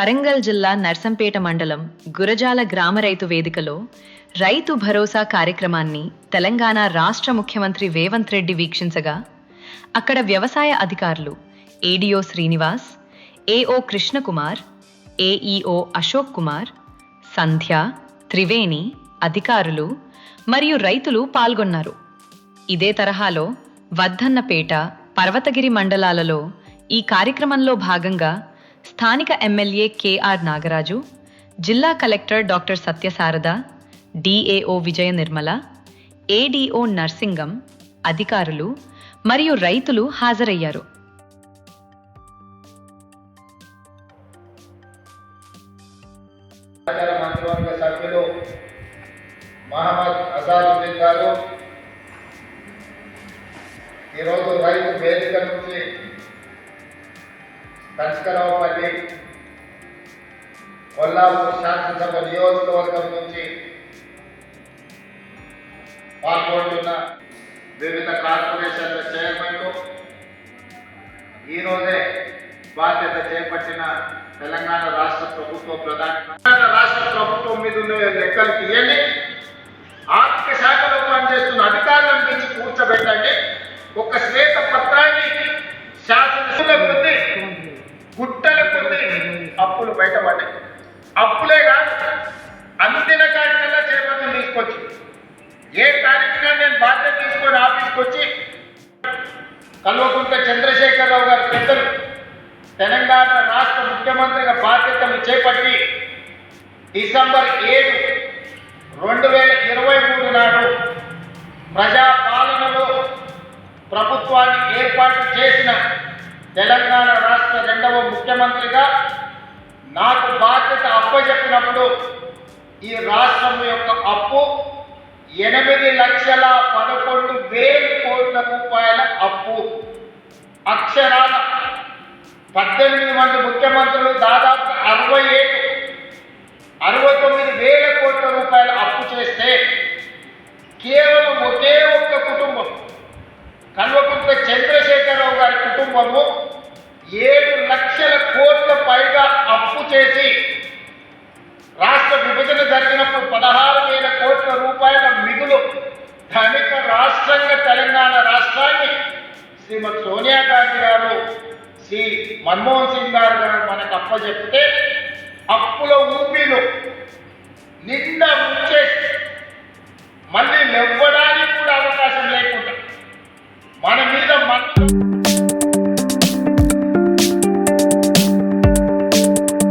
వరంగల్ జిల్లా నర్సంపేట మండలం గురజాల గ్రామ రైతు వేదికలో రైతు భరోసా కార్యక్రమాన్ని తెలంగాణ రాష్ట్ర ముఖ్యమంత్రి రేవంత్ రెడ్డి వీక్షించగా అక్కడ వ్యవసాయ అధికారులు ADO Srinivas, AO Krishnakumar, AEO Ashok Kumar, Sandhya, Triveni అధికారులు మరియు రైతులు పాల్గొన్నారు. ఇదే తరహాలో వద్దన్నపేట, పర్వతగిరి మండలాలలో ఈ కార్యక్రమంలో భాగంగా స్థానిక ఎమ్మెల్యే కేఆర్ నాగరాజు, జిల్లా collector doctor Satyasarada, DAO Vijaya Nirmala, ADO Narsingam, అధికారులు మరియు రైతులు హాజరయ్యారు. ఈరోజు రైతు వేదిక నుంచి కనకరావుపల్లి కొల్లాపూర్ శాసనసభ నియోజకవర్గం నుంచి పాల్గొంటున్న వివిధ కార్పొరేషన్ల చైర్మన్లు, ఈరోజే బాధ్యత చేపట్టిన తెలంగాణ రాష్ట్ర ప్రభుత్వ రాష్ట్ర ప్రభుత్వం మీద ఉన్న లెక్కలు తీయండి, ఆర్థిక శాఖలో పనిచేస్తున్న అధికారులను తెచ్చి కూర్చోబెట్టండి. ఒక శ్వేత పత్రాన్ని శాసనసభ కొద్ది గుట్టల కొద్ది అప్పులు బయటపడ్డాయి. అప్పులే కాదు, అందిన కార్యక్రమాల చేపట్టిన తీసుకొచ్చి ఏ కార్యక్రమం నేను బాధ్యత తీసుకొని ఆఫీస్కి వచ్చి కల్వకుంట్ల చంద్రశేఖరరావు గారి పెద్దలు తెలంగాణ రాష్ట్ర ముఖ్యమంత్రిగా బాధ్యతలు చేపట్టి డిసెంబర్ 7, 2023 నాడు ప్రజాపాలనలో ప్రభుత్వాన్ని ఏర్పాటు చేసిన తెలంగాణ రాష్ట్ర 2వ ముఖ్యమంత్రిగా నాకు బాధ్యత అప్పచెప్పినప్పుడు ఈ రాష్ట్రం యొక్క అప్పు 8,11,000 కోట్ల రూపాయల అప్పు. అక్షరాల 18 మంది ముఖ్యమంత్రులు దాదాపు 69,000 కోట్ల రూపాయల అప్పు చేస్తే కేవలం ఒకే ఒక్క కుటుంబం, కల్వకుంట్ల చంద్రశేఖరరావు గారి కుటుంబము 7 లక్షల కోట్ల పైగా అప్పు చేసి రాష్ట్ర విభజన జరిగినప్పుడు 16,000 కోట్ల రూపాయల మిగులు ధనిక రాష్ట్రంగా తెలంగాణ రాష్ట్రాన్ని శ్రీమతి సోనియా గాంధీ గారు, శ్రీ మన్మోహన్ సింగ్ గారు మనకు అప్పచెప్తే అప్పుల ఊపిలో నిండా ముంచేసి మళ్ళీ లేవడానికి